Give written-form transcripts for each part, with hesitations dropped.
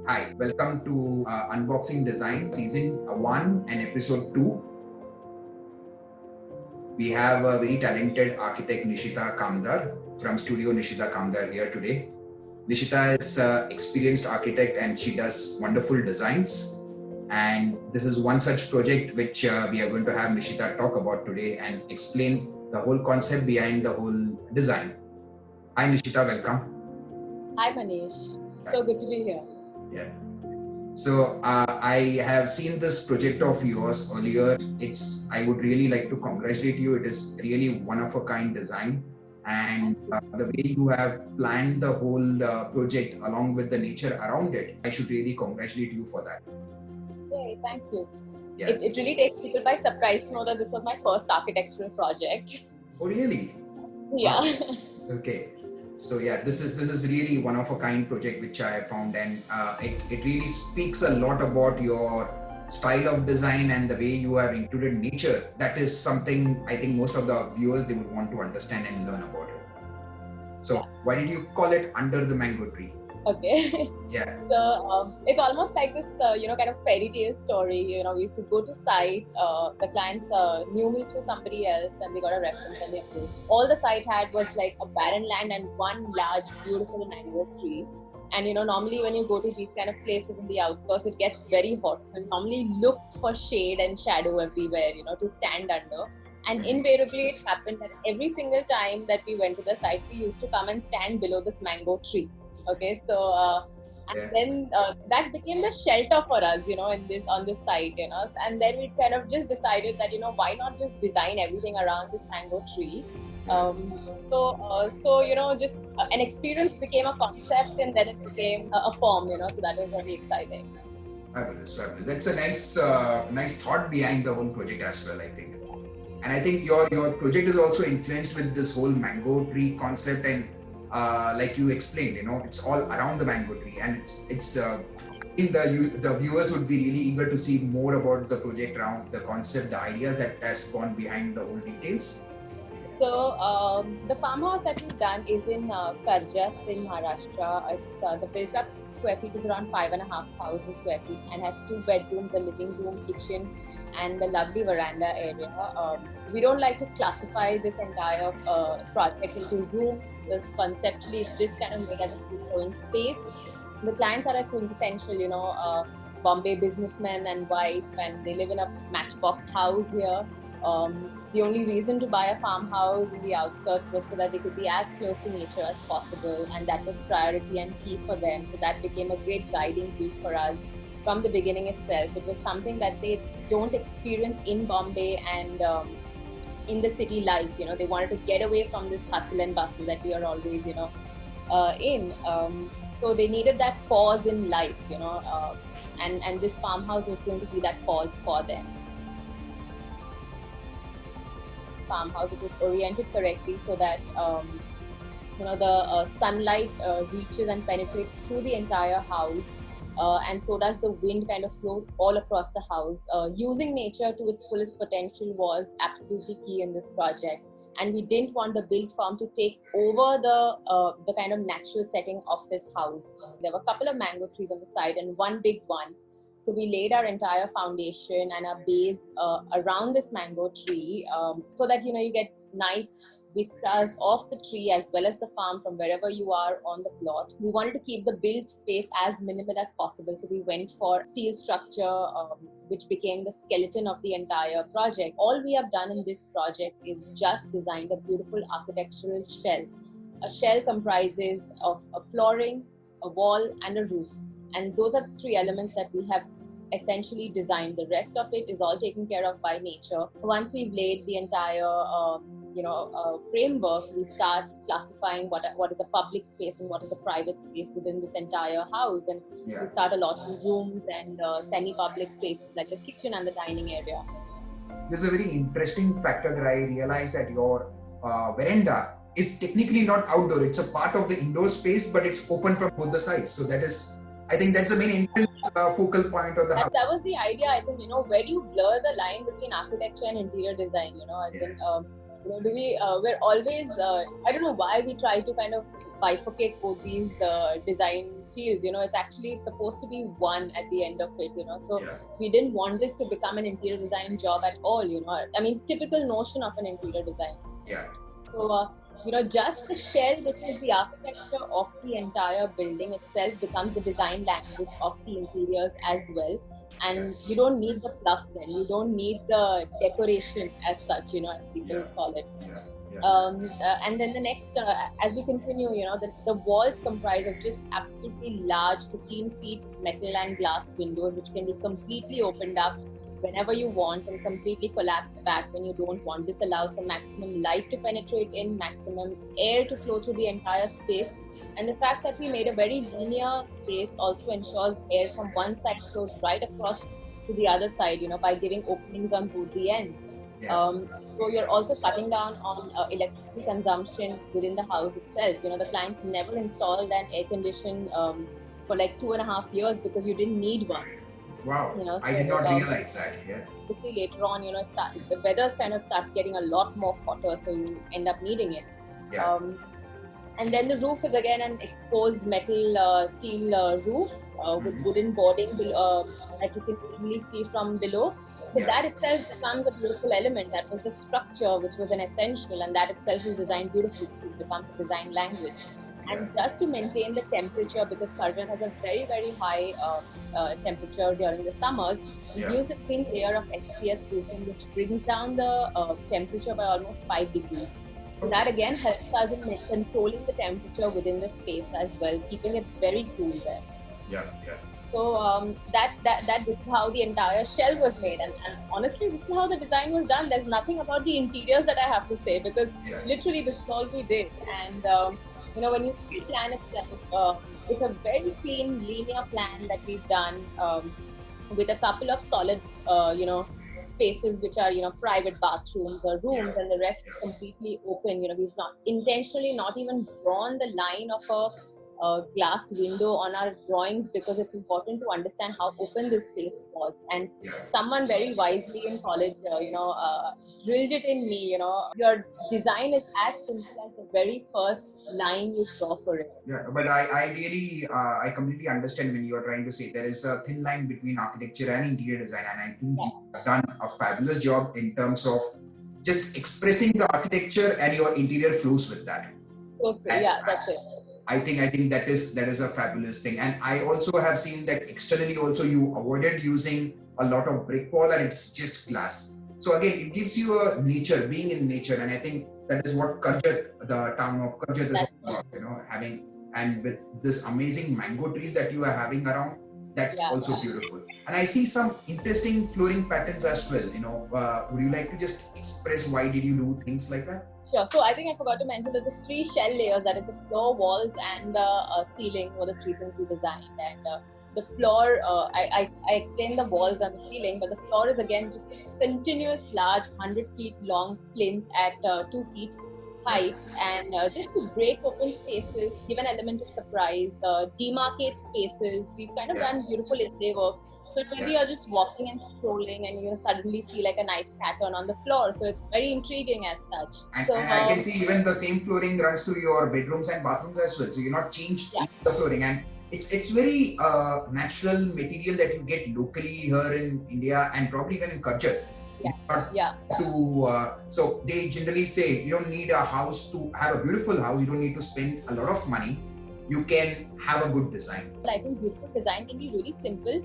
Hi, welcome to Unboxing Design Season 1 and Episode 2. We have a very talented architect Nishita Kamdar from Studio Nishita Kamdar here today. Nishita is an experienced architect and she does wonderful designs. And this is one such project which we are going to have Nishita talk about today and explain the whole concept behind the whole design. Hi Nishita, welcome. Hi Manish, so good to be here. Yeah. So I have seen this project of yours earlier. I would really like to congratulate you. It is really one of a kind design, and the way you have planned the whole project along with the nature around it, I should really congratulate you for that. Yay, thank you. Yeah. It really takes people by surprise to know that this was my first architectural project. Oh really? Yeah. Wow. Okay. So yeah, this is really one of a kind project which I have found, and it really speaks a lot about your style of design and the way you have included nature. That is something I think most of the viewers, they would want to understand and learn about it. So why did you call it Under the Mango Tree? Okay. Yeah. So it's almost like this, kind of fairy tale story. We used to go to site. The clients knew me through somebody else, and they got a reference and they approached. All the site had was like a barren land and one large, beautiful mango tree. And normally when you go to these kind of places in the outskirts, it gets very hot. And normally look for shade and shadow everywhere, to stand under. And invariably, it happened that every single time that we went to the site, we used to come and stand below this mango tree. Okay, so and then that became the shelter for us, on this site, and then we kind of just decided that why not just design everything around this mango tree. Just an experience became a concept, and then it became a form, so that was very exciting. Fabulous. That's a nice thought behind the whole project as well, I think. And I think your project is also influenced with this whole mango tree concept, and like you explained, it's all around the mango tree, and it's the viewers would be really eager to see more about the project around the concept, the ideas that has gone behind the whole details. So the farmhouse that we've done is in Karjat in Maharashtra. It's the built-up square feet is around 5,500 square feet and has 2 bedrooms, a living room, kitchen, and a lovely veranda area. We don't like to classify this entire project into rooms. Because conceptually, it's just kind of made as a flowing space. The clients are a quintessential, Bombay businessman and wife, and they live in a matchbox house here. The only reason to buy a farmhouse in the outskirts was so that they could be as close to nature as possible, and that was priority and key for them. So that became a great guiding brief for us from the beginning itself. It was something that they don't experience in Bombay and in the city life. They wanted to get away from this hustle and bustle that we are always, in. So they needed that pause in life, and this farmhouse was going to be that pause for them. Farmhouse, it was oriented correctly so that the sunlight reaches and penetrates through the entire house, and so does the wind kind of flow all across the house. Using nature to its fullest potential was absolutely key in this project, and we didn't want the built form to take over the kind of natural setting of this house. There were a couple of mango trees on the side and one big one. So we laid our entire foundation and our base around this mango tree, so that you get nice vistas of the tree as well as the farm from wherever you are on the plot. We wanted to keep the built space as minimal as possible, so we went for steel structure, which became the skeleton of the entire project. All we have done in this project is just designed a beautiful architectural shell. A shell comprises of a flooring, a wall, and a roof. And those are the 3 elements that we have essentially designed. The rest of it is all taken care of by nature. Once we've laid the entire framework, we start classifying what is a public space and what is a private space within this entire house, and we start allotting rooms and semi-public spaces like the kitchen and the dining area. This is a very interesting factor that I realized that your veranda is technically not outdoor. It's a part of the indoor space, but it's open from both the sides. So I think that's the main focal point of the house. That was the idea. I think, where do you blur the line between architecture and interior design? You know, we're always, I don't know why we try to kind of bifurcate both these design fields. You know, it's supposed to be one at the end of it, you know. So we didn't want this to become an interior design job at all, you know. I mean, typical notion of an interior design. Yeah. So, you know, just the shell, which is the architecture of the entire building itself, becomes the design language of the interiors as well. And you don't need the fluff then. You don't need the decoration as such, you know, as people call it. And then the next, as we continue, you know, the walls comprise of just absolutely large 15 feet metal and glass windows, which can be completely opened up whenever you want and completely collapsed back when you don't want. This allows some maximum light to penetrate in, maximum air to flow through the entire space. And the fact that we made a very linear space also ensures air from one side flows right across to the other side, you know, by giving openings on both the ends. So you're also cutting down on electricity consumption within the house itself. You know, the clients never installed an air condition for like 2.5 years because you didn't need one. Wow, you know, so, I did not realize that. Obviously, later on, you know, the weather's kind of start getting a lot more hotter, so you end up needing it. And then the roof is again an exposed metal steel roof with wooden boarding that you can easily see from below. So that itself becomes a beautiful element. That was the structure, which was an essential, and that itself is designed beautifully to become the design language. And just to maintain the temperature, because Karjat has a very, very high temperature during the summers, we use a thin layer of SPS roofing, which brings down the temperature by almost 5 degrees. And that again helps us in controlling the temperature within the space as well, keeping it very cool there. So that is how the entire shell was made, and honestly, this is how the design was done. There's nothing about the interiors that I have to say, because literally this is all we did. And you know, when you see the plan itself, it's a very clean, linear plan that we've done with a couple of solid, you know, spaces which are, you know, private bathrooms or rooms, and the rest is completely open. You know, we've not intentionally not even drawn the line of a glass window on our drawings, because it's important to understand how open this space was. And someone very wisely in college, you know, drilled it in me, you know, your design is as simple as the very first line you draw for it. But I really, I completely understand when you are trying to say there is a thin line between architecture and interior design. And I think you've done a fabulous job in terms of just expressing the architecture and your interior flows with that. That's it. I think that is a fabulous thing. And I also have seen that externally also you avoided using a lot of brick wall and it's just glass. So again, it gives you a nature, being in nature. And I think that is what Karjat, the town of Karjat is all about, you know, having, and with this amazing mango trees that you are having around, that's also beautiful. And I see some interesting flooring patterns as well, you know. Would you like to just express why did you do things like that? Sure. So I think I forgot to mention that the 3 shell layers, that is the floor, walls, and the ceiling, were the 3 things we designed. And the floor, I explained the walls and the ceiling, but the floor is again just this continuous large 100 feet long plinth at 2 feet height, and just to break open spaces, give an element of surprise, demarcate spaces. We've kind of done beautiful inlay work. So maybe you're just walking and strolling and you suddenly see like a nice pattern on the floor. So it's very intriguing as such. And, so, and I can see even the same flooring runs to your bedrooms and bathrooms as well. So you're not changed the flooring. And it's very natural material that you get locally here in India and probably even in Karjat. So they generally say you don't need a house to have a beautiful house. You don't need to spend a lot of money. You can have a good design. I think beautiful design can be really simple.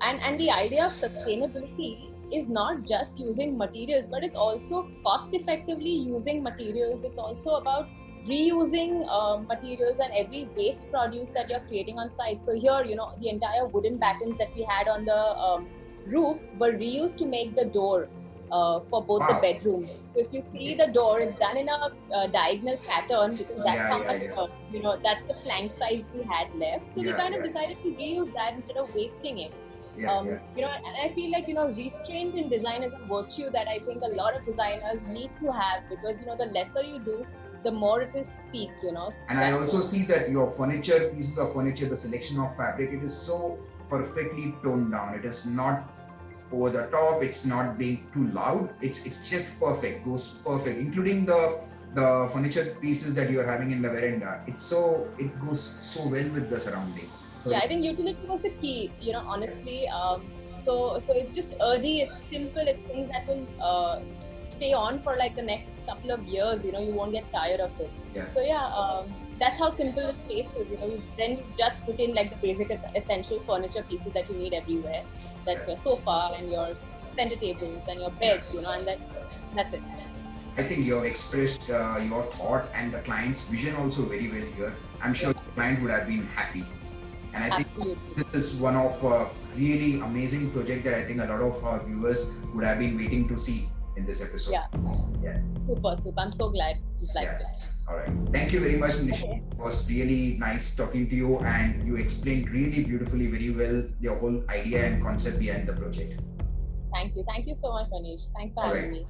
And the idea of sustainability is not just using materials, but it's also cost effectively using materials. It's also about reusing materials and every waste produce that you're creating on site. So here, you know, the entire wooden battens that we had on the roof were reused to make the door for both the bedrooms. So if you see the door, it's done in a diagonal pattern, because that's how much, you know, that's the plank size we had left. So we kind of decided to reuse that instead of wasting it. You know, and I feel like, you know, restraint in design is a virtue that I think a lot of designers need to have, because, you know, the lesser you do, the more it will speak, you know. And I also see that your furniture, pieces of furniture, the selection of fabric, it is so perfectly toned down. It is not over the top. It's not being too loud. It's just perfect. Goes perfect, including the furniture pieces that you're having in the veranda. It goes so well with the surroundings. So Yeah, I think utility was the key. Honestly. So it's just earthy. It's simple. It's things that will stay on for like the next couple of years. You won't get tired of it. Yeah. So yeah, that's how simple the space is. Then you just put in like the basic essential furniture pieces that you need everywhere. That's your sofa and your center tables and your beds. And that's it. I think you have expressed your thought and the client's vision also very well here. I'm sure the client would have been happy. And I think Absolutely. this is one of really amazing project that I think a lot of our viewers would have been waiting to see in this episode. Yeah. Super. I'm so glad you liked it. All right. Thank you very much, Nishi. Okay. It was really nice talking to you, and you explained really beautifully, very well, the whole idea and concept behind the project. Thank you. Thank you so much, Manish. Thanks for having me.